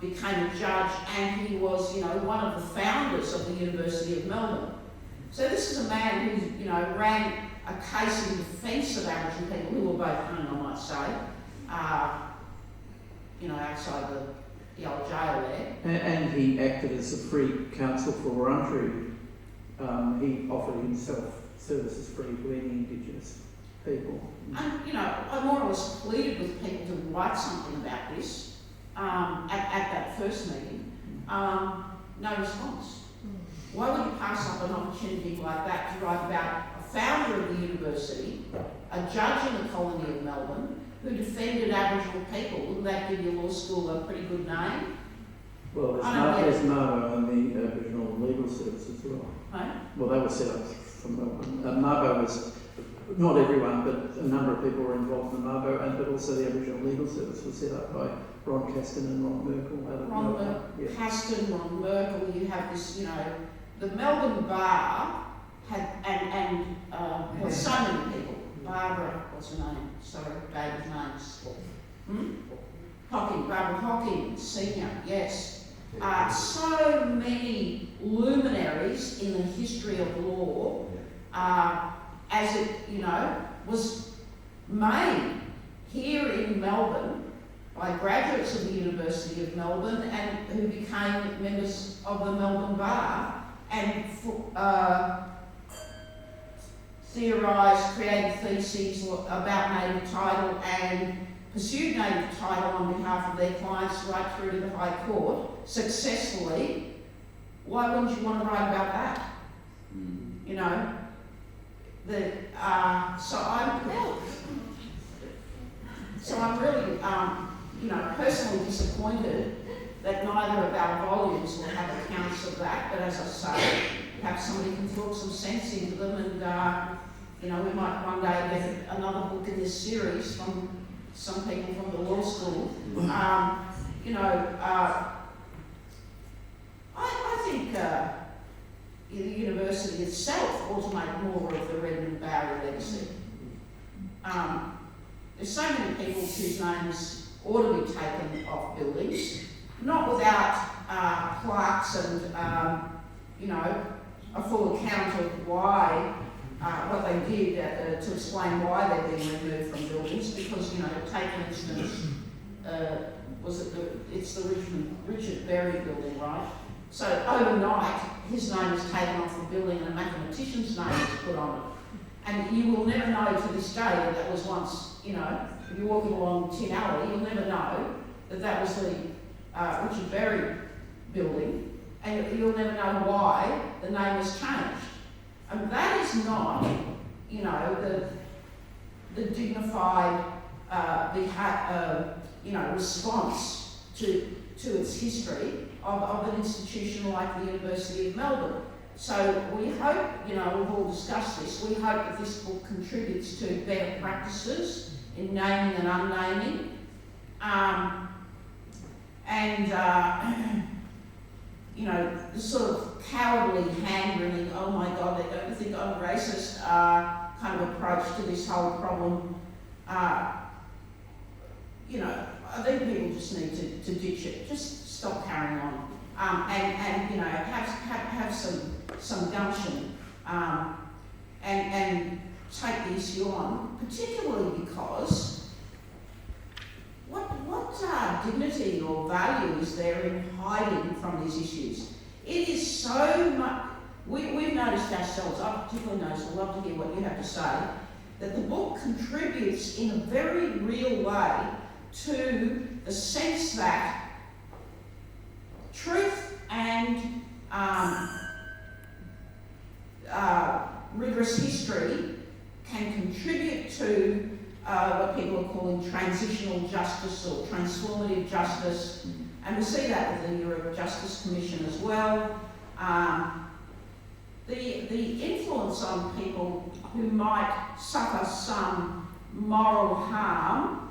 became a judge, and he was, you know, one of the founders of the University of Melbourne. So this is a man who, you know, ran a case in defence of Aboriginal people who were both hung, I might say, you know, outside the old jail there. And he acted as a free counsel for Wurundjeri. He offered himself services free to any Indigenous people. And, you know, I more or less pleaded with people to write something about this at that first meeting. No response. Why would you pass up an opportunity like that to write about a founder of the university, a judge in the colony of Melbourne, who defended Aboriginal people? Wouldn't that give your law school a pretty good name? Well, there's Mabo and the Aboriginal Legal Service as well. Right? Well, they were set up from Melbourne. Mabo was, not everyone, but a number of people were involved in Mabo, but also the Aboriginal Legal Service was set up by Ron Caston and Ron Merkel. Out of Melbourne. Yeah. Caston, Ron Merkel, you have this, you know, the Melbourne Bar had, well, so many people. Barbara, what's her name? Sorry, baby's names. Barbara Hocking, Senior, yes. So many luminaries in the history of law, as it, you know, was made here in Melbourne by graduates of the University of Melbourne and who became members of the Melbourne Bar and theorised, created theses about native title and pursued native title on behalf of their clients right through to the High Court successfully. Why wouldn't you want to write about that? You know, so I'm really, you know, personally disappointed that neither of our volumes will have accounts of that. But as I say, perhaps somebody can talk some sense into them, and you know, we might one day get another book in this series from some people from the law school. You know, I think the university itself ought to make more of the Redmond Bowery legacy. There's so many people whose names ought to be taken off buildings, not without plaques and, you know, a full account of why, what they did to explain why they're being removed from buildings, because, you know, take for instance, it's the Richard Berry building, right? So overnight, his name is taken off the building and a mathematician's name is put on it. And you will never know to this day that that was once, you know, if you're walking along Tin Alley, you'll never know that that was the Richard Berry building, and you'll never know why the name was changed. And that is not, you know, the dignified you know, response to its history of an institution like the University of Melbourne. So we hope, you know, we've all discussed this, we hope that this book contributes to better practices in naming and unnaming. You know, the sort of cowardly hand-wringing, oh my God, they don't think I'm racist, kind of approach to this whole problem. You know, I think people just need to ditch it, just stop carrying on. And you know, have some gumption take the issue on, particularly because what dignity or value is there in hiding from these issues? It is so much. We've noticed ourselves, I particularly noticed, I'd love to hear what you have to say, that the book contributes in a very real way to the sense that truth and rigorous history can contribute to what people are calling transitional justice or transformative justice, and we see that with the Euro Justice Commission as well. The influence on people who might suffer some moral harm,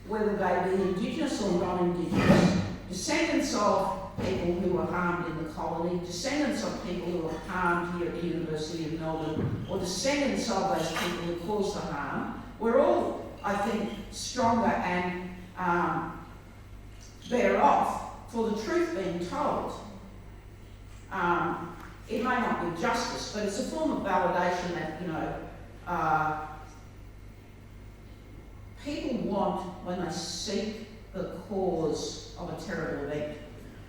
whether they be Indigenous or non-Indigenous, descendants of people who were harmed in the colony, descendants of people who were harmed here at the University of Melbourne, or descendants of those people who caused the harm, we're all, I think, stronger and better off for the truth being told. It may not be justice, but it's a form of validation that, people want when they seek the cause of a terrible event.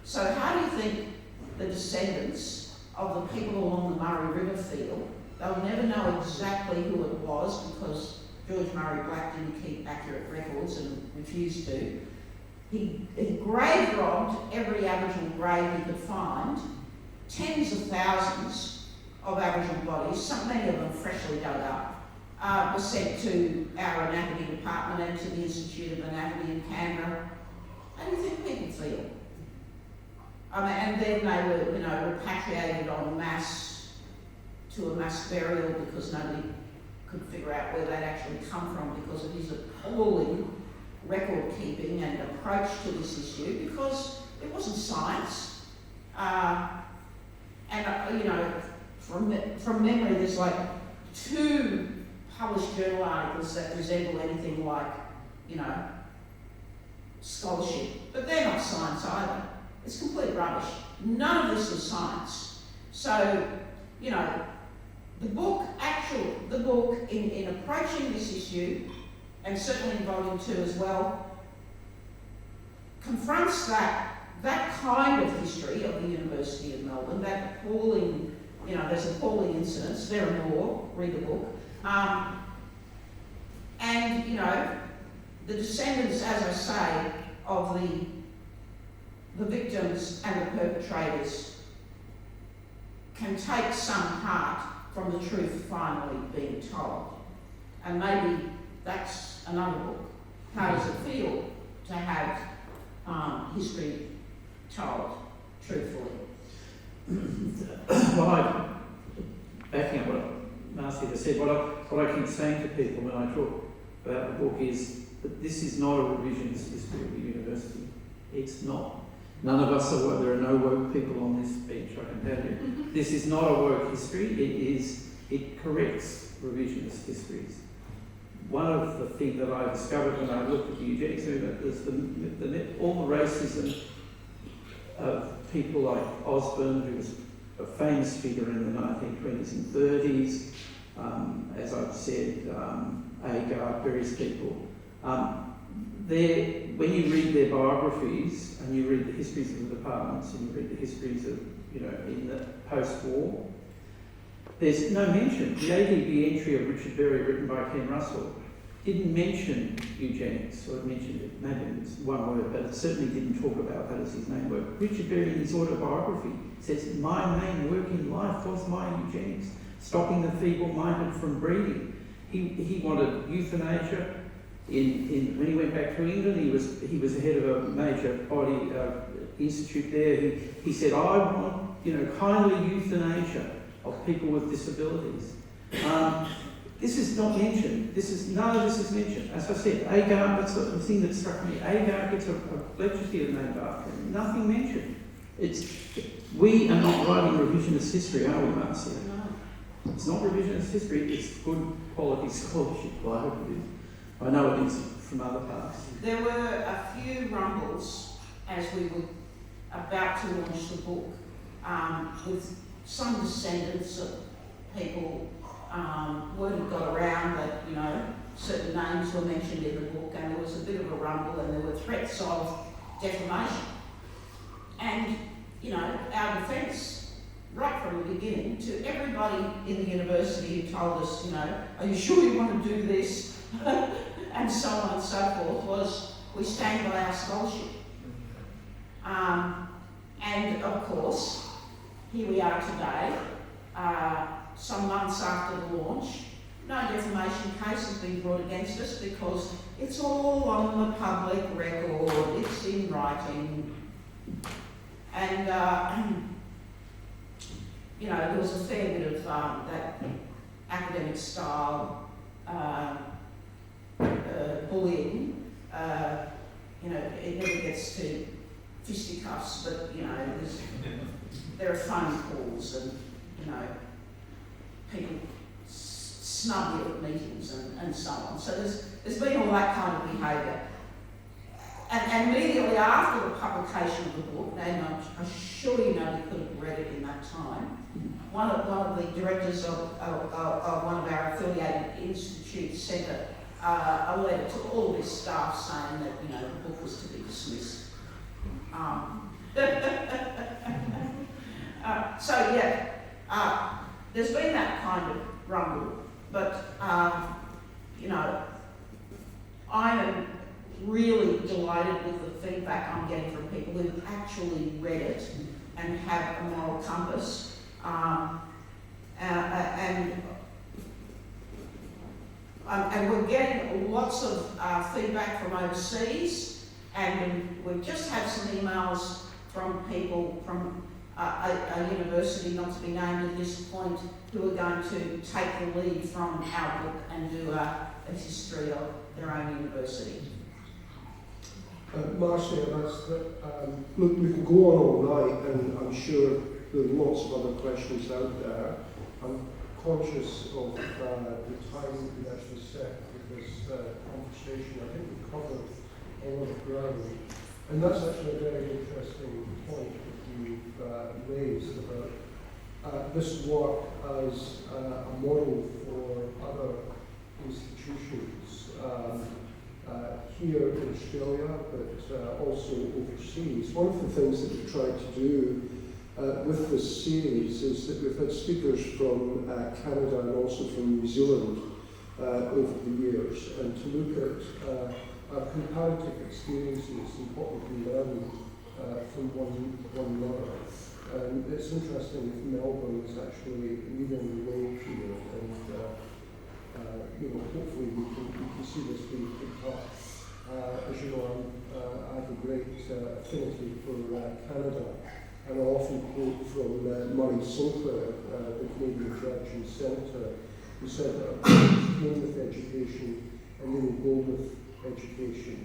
So how do you think the descendants of the people along the Murray River feel? They'll never know exactly who it was because George Murray Black didn't keep accurate records and refused to. He grave robbed every Aboriginal grave he could find. Tens of thousands of Aboriginal bodies, many of them freshly dug up, were sent to our anatomy department and to the Institute of Anatomy in Canberra. How do you think people feel? And then they were, repatriated en masse to a mass burial because nobody could figure out where they'd actually come from because of his appalling record keeping and approach to this issue, because it wasn't science. From memory, there's like 2 published journal articles that resemble anything like, scholarship. But they're not science either. It's complete rubbish. None of this is science. So, the book in approaching this issue, and certainly in Volume 2 as well, confronts that kind of history of the University of Melbourne, that appalling, there's appalling incidents, there are more, read the book. The descendants, as I say, of the victims and the perpetrators can take some heart from the truth finally being told. And maybe that's another book. How does it feel to have history told truthfully? Backing up what Marcia has said, what I keep saying to people when I talk about the book is that this is not a revisionist history of the university. It's not. None of us are, there are no woke people on this bench, I can tell you. This is not a woke history. It corrects revisionist histories. One of the things that I discovered when I looked at the eugenics movement is all the racism of people like Osborne, who was a famous figure in the 1920s and 30s, as I've said, Agar, various people. When you read their biographies and you read the histories of the departments and you read the histories of, in the post-war, there's no mention. The ADB entry of Richard Berry, written by Ken Russell, didn't mention eugenics, or it mentioned it, maybe it's one word, but it certainly didn't talk about that as his main work. Richard Berry, in his autobiography, says, "My main work in life was my eugenics, stopping the feeble-minded from breeding." He wanted euthanasia. When he went back to England, he was the head of a major body institute there. He said, "I want, kindly euthanasia of people with disabilities." This is not mentioned. None of this is mentioned. As I said, Agar, that's the thing that struck me. Agar gets a lecture theatre named after him. Nothing mentioned. We are not writing revisionist history, are we, Marcia? No. It's not revisionist history. It's good quality scholarship. Well, I hope it is. I know it is from other parts. There were a few rumbles as we were about to launch the book, with some descendants of people word had got around that, you know, certain names were mentioned in the book, and there was a bit of a rumble, and there were threats of defamation. And, you know, our defence, right from the beginning, to everybody in the university who told us, you know, are you sure you want to do this? And so on and so forth, was we stand by our scholarship. And of course, here we are today, some months after the launch. No defamation case has been brought against us because it's all on the public record, it's in writing. And, you know, there was a fair bit of that academic style bullying. You know, it never gets to fisticuffs, but, you know, there are phone calls and, you know, people snub you at meetings and so on. So there's been all that kind of behaviour. And immediately after the publication of the book, and I'm sure you know you could have read it in that time, one of the directors of one of our affiliated institutes sent a letter to all of his staff saying that, you know, the book was to be dismissed. So yeah, there's been that kind of rumble, but you know, I am really delighted with the feedback I'm getting from people who've actually read it and have a moral compass, and we're getting lots of feedback from overseas, and we've just had some emails from people from a university, not to be named at this point, who are going to take the lead from our book and do a history of their own university. Marcia, look, we can go on all night, and I'm sure there are lots of other questions out there. I'm conscious of the time we actually set for this conversation. I think we covered a lot of ground, and that's actually a very interesting point that you've raised about this work as a model for other institutions. Here in Australia, but also overseas. One of the things that we've tried to do with this series is that we've had speakers from Canada and also from New Zealand over the years, and to look at our comparative experiences and what we can learn from one another. And it's interesting that Melbourne is actually leading the way here, and you know, hopefully we can see this being picked up. As you know, I have a great affinity for Canada, and I often quote from Murray Sinclair, the Canadian judge and senator, who said that Americans came with education and they will go with education.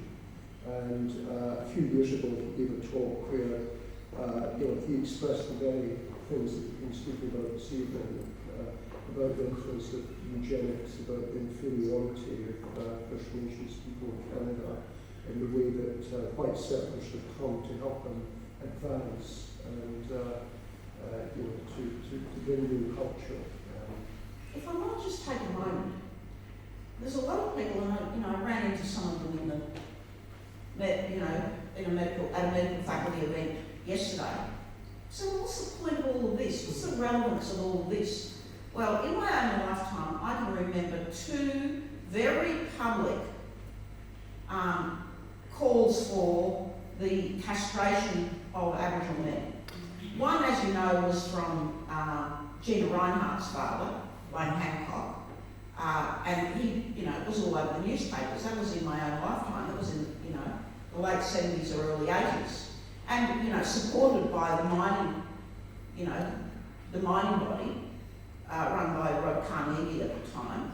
And a few years ago he gave a talk where you know, he expressed the very things that we've been speaking about this evening, about the influence of eugenics, about the inferiority of First Nations people in Canada, and the way that white settlers have come to help them advance and you know, to bring new culture. If I might just take a moment, there's a lot of people, and I ran into some of them in a medical faculty event yesterday. So what's the point of all of this? What's the relevance of all of this? Well, in my own lifetime, I can remember two very public calls for the castration of Aboriginal men. One, as you know, was from Gina Rinehart's father, Wayne Hancock, and he, you know, it was all over the newspapers. That was in my own lifetime. That was in, you know, the late 70s or early 80s, and you know, supported by the mining, you know, the mining body. Run by Rob Carnegie at the time.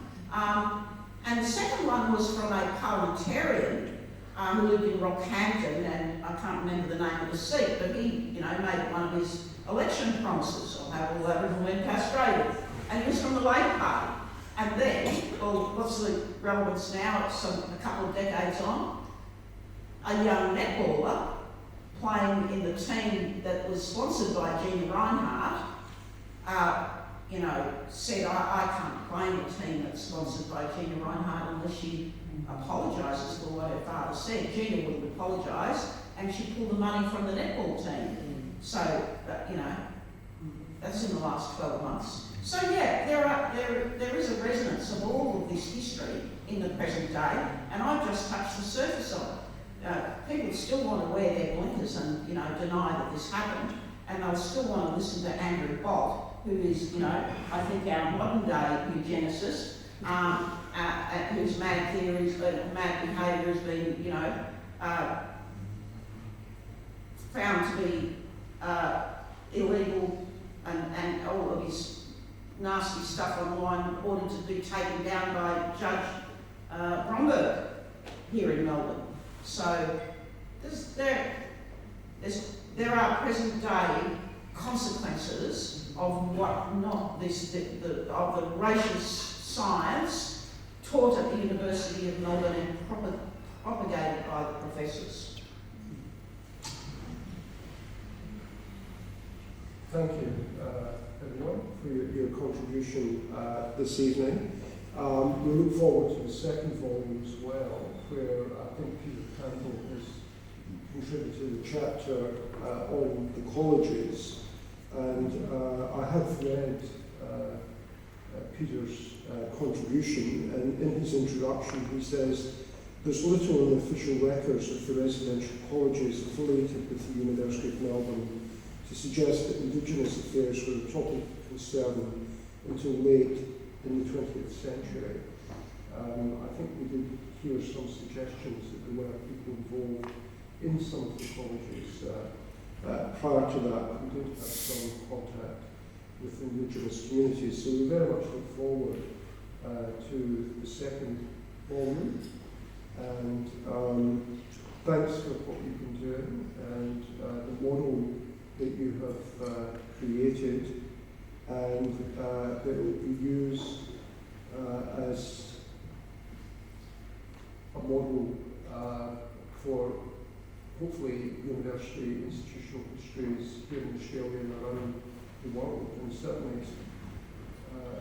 And the second one was from a parliamentarian who lived in Rockhampton, and I can't remember the name of the seat, but he, you know, made it one of his election promises. I'll have all Aboriginal men castrated. And he was from the Labor Party. And then, well, what's the relevance now? It's a couple of decades on. A young netballer playing in the team that was sponsored by Gina Rinehart said, I can't blame a team that's sponsored by Gina Reinhardt unless she apologises for what her father said. Gina wouldn't apologise, and she pulled the money from the netball team. So, that's in the last 12 months. So yeah, there is a resonance of all of this history in the present day, and I've just touched the surface of it. People still want to wear their blinkers and deny that this happened, and they'll still want to listen to Andrew Bott, who is I think our modern day eugenicist, whose mad theories, mad behaviour has been found to be illegal, and all of his nasty stuff online ordered to be taken down by Judge Bromberg here in Melbourne. So there are present day consequences of of the racial science taught at the University of Melbourne and propagated by the professors. Thank you, everyone, for your contribution this evening. We look forward to the second volume as well, where I think Peter Campbell has contributed a chapter on the colleges, and I have read Peter's contribution, and in his introduction he says, "There's little in the official records of the residential colleges affiliated with the University of Melbourne to suggest that Indigenous affairs were a topic of concern until late in the 20th century. I think we did hear some suggestions that there were people involved in some of the colleges. Prior to that, we did have some contact with Indigenous communities, so we very much look forward to the second volume. And thanks for what you've been doing and the model that you have created, and that it will be used as a model for hopefully university institutional histories here in Australia and around the world, and certainly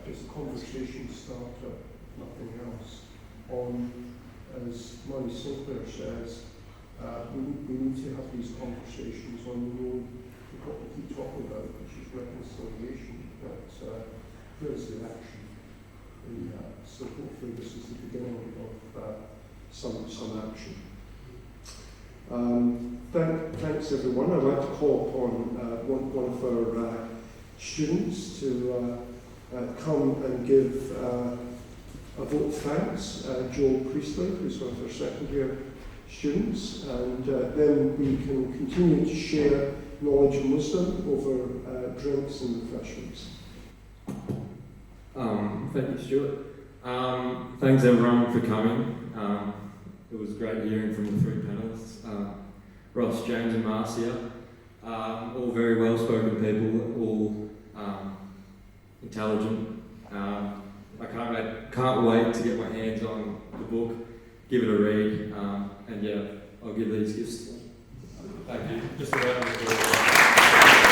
it's a conversation starter, nothing else, on, as Murray Sinclair says, we need to have these conversations on the road to what we keep talking about, which is reconciliation, but where's the action in that? So hopefully this is the beginning of some action. Thanks everyone. I'd like to call upon one of our students to come and give a vote of thanks, Joel Priestley, who's one of our second year students, and then we can continue to share knowledge and wisdom over drinks and refreshments. Thank you, Stuart. Thanks everyone for coming. It was great hearing from the three panellists, Ross, James and Marcia, all very well-spoken people, all intelligent. I can't wait to get my hands on the book, give it a read, and yeah, I'll give these gifts to them. Thank you. Just a round of applause.